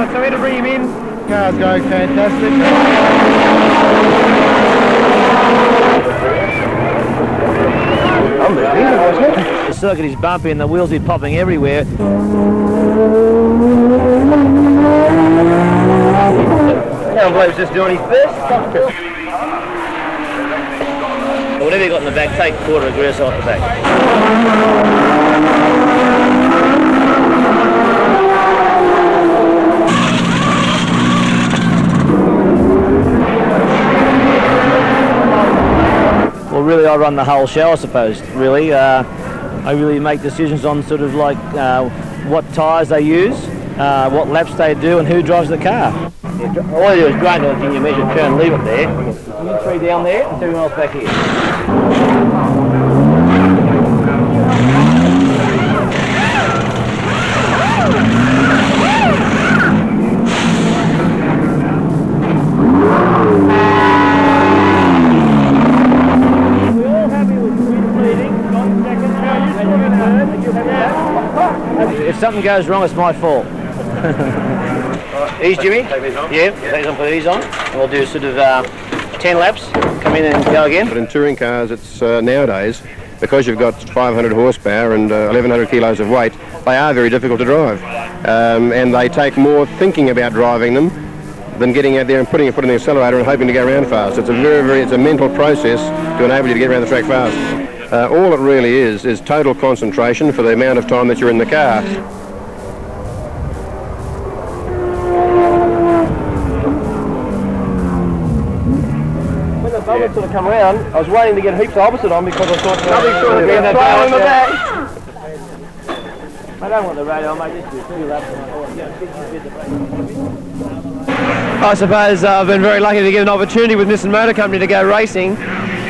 So we had to bring him in. Car's going fantastic. The circuit is bumpy and the wheels are popping everywhere. I can't believe he's just doing his best. Whatever you got in the back, take a quarter of grease off the back. Well, really, I run the whole show, I suppose. Really, I really make decisions on sort of like what tyres they use, what laps they do, and who drives the car. All you do is grind it in your measured turn, leave it there. You three down there, and everyone else back here. If something goes wrong, it's my fault. Ease, Jimmy. Yeah, take on, put these on. And we'll do sort of 10 laps, come in and go again. But in touring cars, it's nowadays, because you've got 500 horsepower and 1,100 kilos of weight, they are very difficult to drive. And they take more thinking about driving them than getting out there and putting your foot in the accelerator and hoping to go around fast. It's it's a mental process to enable you to get around the track fast. All it really is total concentration for the amount of time that you're in the car. When the bubbles sort of come around, I was waiting to get heaps of opposite on because I thought nothing sort of being that trail in the back. I don't want the radio, I might just do 2 laps. I suppose I've been very lucky to get an opportunity with Nissan Motor Company to go racing.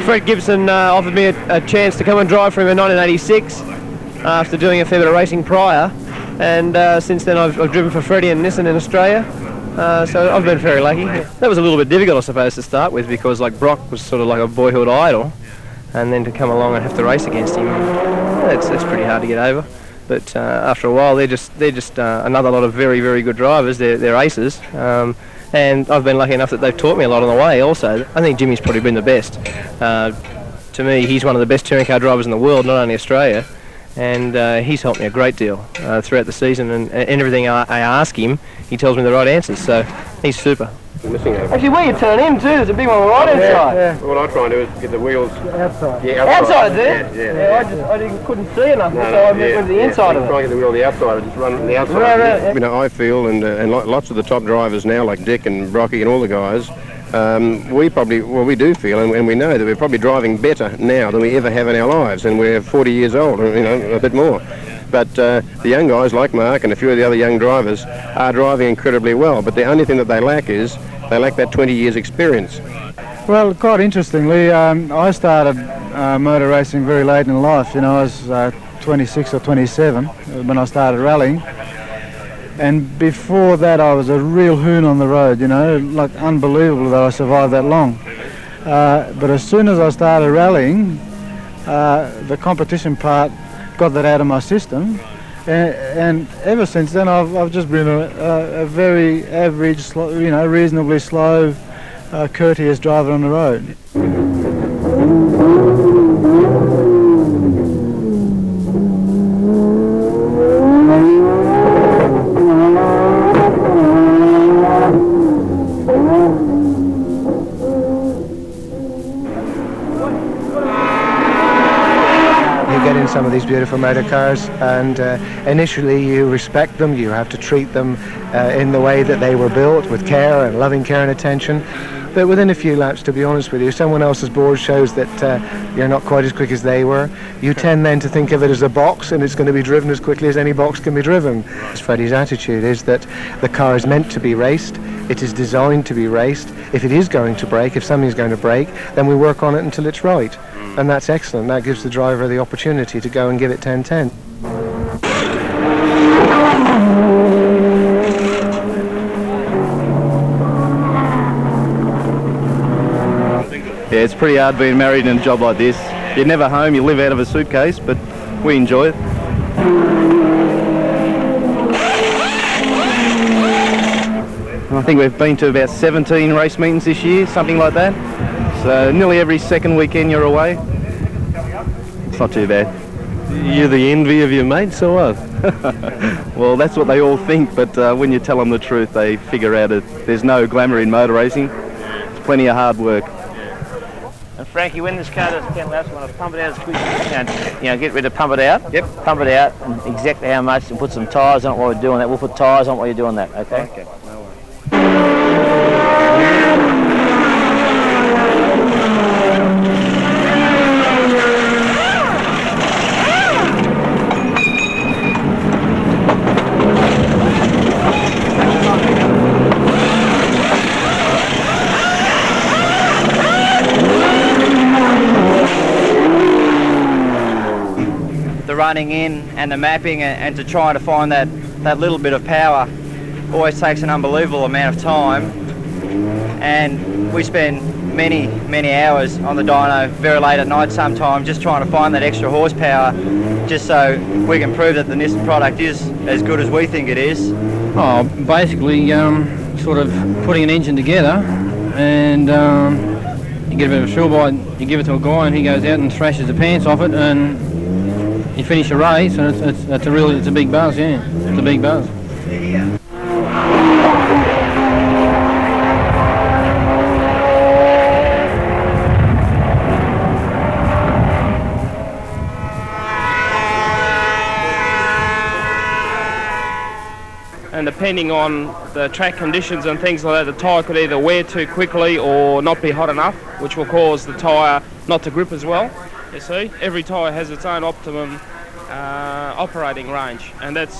Fred Gibson offered me a chance to come and drive for him in 1986 after doing a fair bit of racing prior, and since then I've driven for Freddie and Nissan in Australia, so I've been very lucky. That was a little bit difficult, I suppose, to start with, because like Brock was sort of like a boyhood idol, and then to come along and have to race against him, it's pretty hard to get over. But after a while, they're just another lot of very, very good drivers. They're aces. And I've been lucky enough that they've taught me a lot on the way also. I think Jimmy's probably been the best. To me, he's one of the best touring car drivers in the world, not only Australia, and he's helped me a great deal throughout the season, and everything I ask him, he tells me the right answers, so he's super. Actually, where you turn in too, there's a big one on the right hand side. Yeah. What I try and do is get the wheels outside. Yeah, outside there? Yeah. I couldn't see enough, so I went to the inside of it. Try and get the wheel on the outside and just run on the outside. Right. You know, I feel, and lots of the top drivers now, like Dick and Brockie and all the guys, we do feel, and we know that we're probably driving better now than we ever have in our lives, and we're 40 years old, you know, a bit more. But the young guys like Mark and a few of the other young drivers are driving incredibly well, but the only thing that they lack is they lack that 20 years experience. Well, quite interestingly, I started motor racing very late in life. You know, I was 26 or 27 when I started rallying. And before that I was a real hoon on the road, you know, like unbelievable that I survived that long. But as soon as I started rallying, the competition part got that out of my system, and ever since then I've just been a very average, you know, reasonably slow, courteous driver on the road. Some of these beautiful motor cars, and initially you respect them, you have to treat them in the way that they were built, with care and loving care and attention. But within a few laps, to be honest with you, someone else's board shows that you're not quite as quick as they were. You tend then to think of it as a box, and it's going to be driven as quickly as any box can be driven. Freddie's attitude is that the car is meant to be raced, it is designed to be raced. If it is going to break, if something's going to break, then we work on it until it's right. And that's excellent. That gives the driver the opportunity to go and give it 10-10. Yeah, it's pretty hard being married in a job like this. You're never home, you live out of a suitcase, but we enjoy it. I think we've been to about 17 race meetings this year, something like that. So nearly every second weekend you're away. It's not too bad. You're the envy of your mates or what? Well, that's what they all think, but when you tell them the truth, they figure out that there's no glamour in motor racing. It's plenty of hard work. And Frankie, when this car doesn't count laps, I want to pump it out as quick as you can. You know, get rid of pump it out. Yep. Pump it out, and exactly how much, and put some tyres on it while we're doing that. We'll put tyres on it while you're doing that, okay? Okay, no worries. Running in and the mapping and to try to find that little bit of power always takes an unbelievable amount of time, and we spend many hours on the dyno very late at night sometimes just trying to find that extra horsepower just so we can prove that the Nissan product is as good as we think it is. Oh, basically sort of putting an engine together, and you get a bit of a thrill by it, you give it to a guy and he goes out and thrashes the pants off it, and you finish a race, and it's a big buzz, yeah. It's a big buzz. And depending on the track conditions and things like that, the tyre could either wear too quickly or not be hot enough, which will cause the tyre not to grip as well. You see, every tyre has its own optimum operating range, and that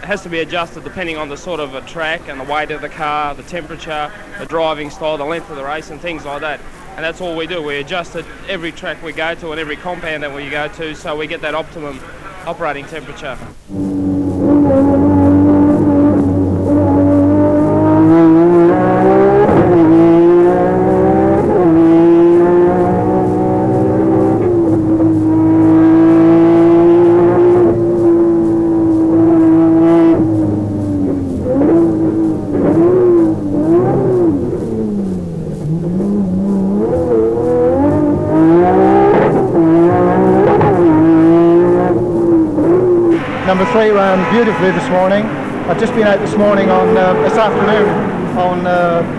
has to be adjusted depending on the sort of a track and the weight of the car, the temperature, the driving style, the length of the race and things like that. And that's all we do. We adjust it every track we go to and every compound that we go to, so we get that optimum operating temperature. Number 3 ran beautifully this morning. I've just been out this morning on this afternoon on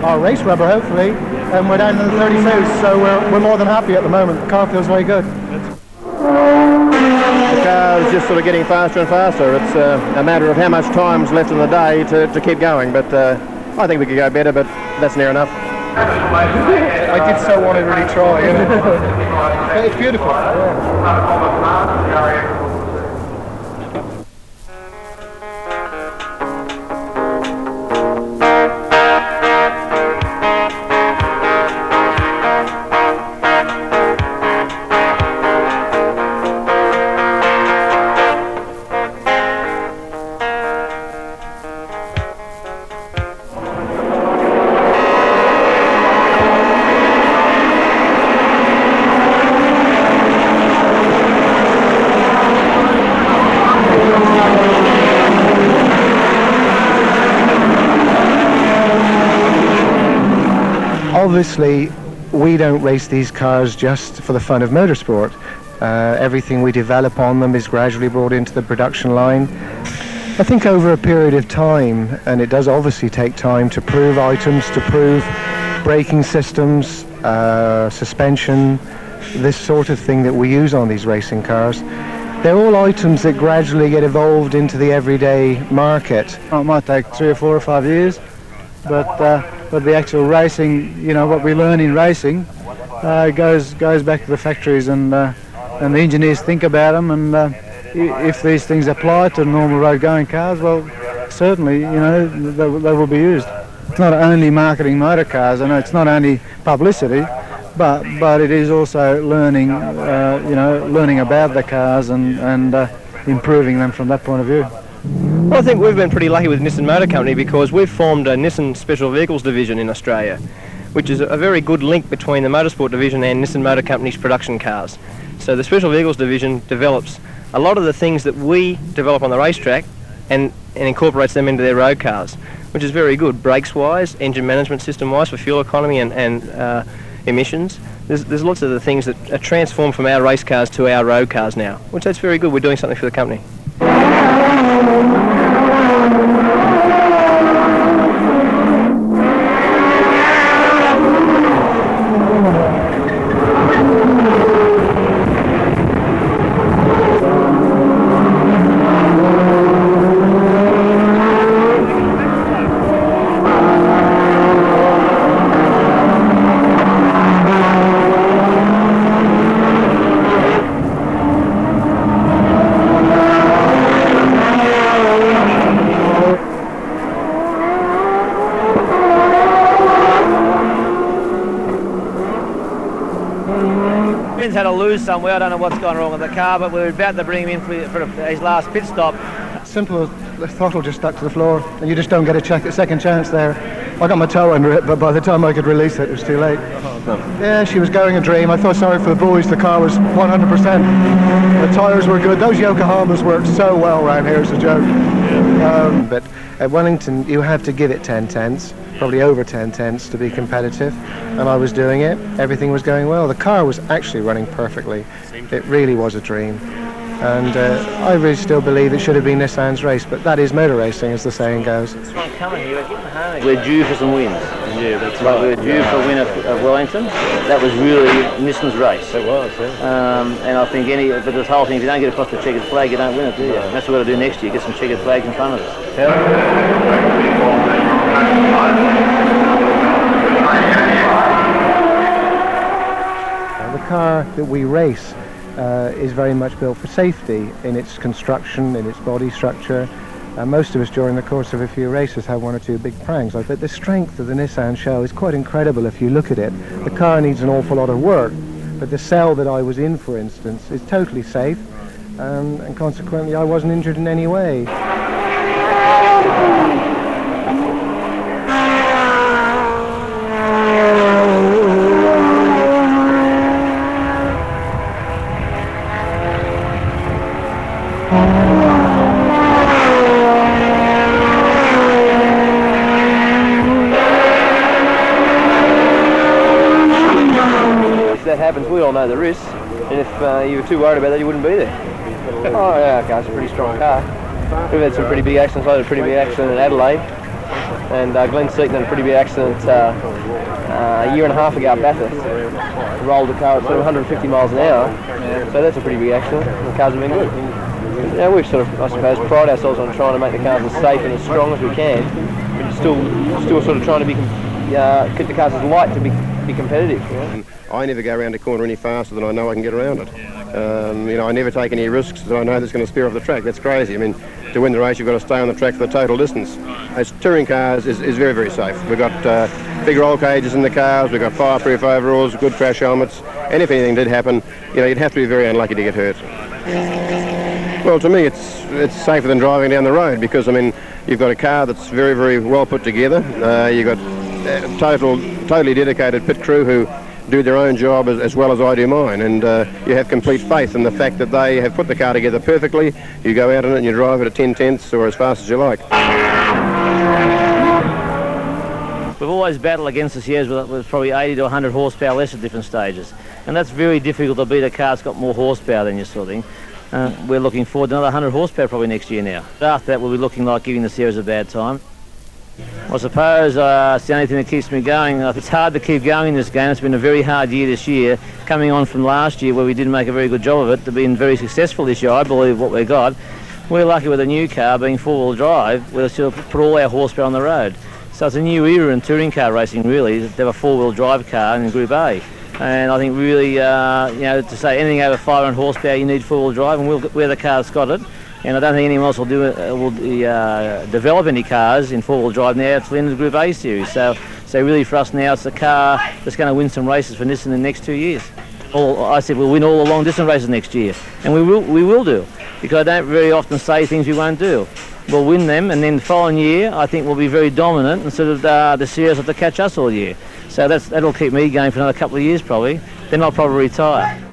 our race rubber, hopefully, and we're down in the 32s, so we're more than happy at the moment. The car feels very good. The car is just sort of getting faster and faster. It's a matter of how much time's left in the day to keep going, but I think we could go better, but that's near enough. I did so want to really try, you know. But it's beautiful. Yeah. obviously, we don't race these cars just for the fun of motorsport. Everything we develop on them is gradually brought into the production line. I think over a period of time, and it does obviously take time to prove items, to prove braking systems, suspension, this sort of thing that we use on these racing cars. They're all items that gradually get evolved into the everyday market. It might take 3 or 4 or 5 years, but the actual racing, you know, what we learn in racing goes back to the factories, and the engineers think about them, and if these things apply to normal road-going cars, well, certainly, you know, they will be used. It's not only marketing motor cars, I know it's not only publicity, but it is also learning, you know, learning about the cars and improving them from that point of view. Well, I think we've been pretty lucky with Nissan Motor Company because we've formed a Nissan Special Vehicles division in Australia, which is a very good link between the Motorsport division and Nissan Motor Company's production cars. So the Special Vehicles division develops a lot of the things that we develop on the racetrack and incorporates them into their road cars, which is very good, brakes-wise, engine management system-wise, for fuel economy and emissions. There's lots of the things that are transformed from our race cars to our road cars now, which that's very good. We're doing something for the company. Had to lose somewhere. I don't know what's gone wrong with the car, but we're about to bring him in for his last pit stop. Simple as the throttle just stuck to the floor, and you just don't get a second chance there. I got my toe under it, but by the time I could release it, it was too late. Yeah, she was going a dream. I felt sorry for the boys. The car was 100%. The tyres were good. Those Yokohamas worked so well around here, it's a joke. But at Wellington, you have to give it 10 tenths, probably over 10 tenths to be competitive, and I was doing it. Everything was going well. The car was actually running perfectly. It really was a dream. And I really still believe it should have been Nissan's race, but that is motor racing, as the saying goes. We're due for some wins. Yeah, that's right. We're due for a win of Wellington. That was really Nissan's race. It was, yeah. And I think but this whole thing, if you don't get across the checkered flag, you don't win it, do you? And that's what we've got to do next year, get some checkered flags in front of us. The car that we race is very much built for safety in its construction, in its body structure. Most of us during the course of a few races have 1 or 2 big prangs. But the strength of the Nissan show is quite incredible if you look at it. The car needs an awful lot of work, but the cell that I was in, for instance, is totally safe, and consequently I wasn't injured in any way. We all know the risks, and if you were too worried about that, you wouldn't be there. Oh yeah, okay, it's a pretty strong car. We've had some pretty big accidents. I had a pretty big accident in Adelaide, and Glenn Seaton had a pretty big accident a year and a half ago at Bathurst. Rolled the car at sort of 150 miles an hour, so that's a pretty big accident. The cars have been good. You know, we've sort of, I suppose, pride ourselves on trying to make the cars as safe and as strong as we can, but still sort of trying to keep the cars as light to be competitive. You know? I never go around a corner any faster than I know I can get around it. You know, I never take any risks that I know that's going to spear off the track. That's crazy. I mean, to win the race, you've got to stay on the track for the total distance. As touring cars is very, very safe. We've got big roll cages in the cars, we've got fireproof overalls, good crash helmets, and if anything did happen, you know, you'd have to be very unlucky to get hurt. Well, to me, it's safer than driving down the road because, I mean, you've got a car that's very, very well put together. You've got totally dedicated pit crew who do their own job as well as I do mine, and you have complete faith in the fact that they have put the car together perfectly. You go out in it and you drive it at 10 tenths or as fast as you like. we've always battled against the Sierras with probably 80 to 100 horsepower less at different stages. And that's very difficult to beat a car that's got more horsepower than you sort of thing. We're looking forward to another 100 horsepower probably next year now. After that, we'll be looking like giving the Sierras a bad time. I suppose it's the only thing that keeps me going. It's hard to keep going in this game. It's been a very hard year this year, coming on from last year where we didn't make a very good job of it, to being very successful this year, I believe, what we got. We're lucky with a new car being four-wheel drive. We'll still put all our horsepower on the road. So it's a new era in touring car racing, really, to have a four-wheel drive car in Group A. And I think really, to say anything over 500 horsepower, you need four-wheel drive, and we're the car that's got it. And I don't think anyone else will develop any cars in four-wheel drive now until the end of the Group A series. So really for us now, it's the car that's going to win some races for Nissan in the next 2 years. I said we'll win all the long-distance races next year, and we will do, because I don't very often say things we won't do. We'll win them, and then the following year, I think we'll be very dominant, and sort of the Sierras have to catch us all year. So that'll keep me going for another couple of years probably. Then I'll probably retire.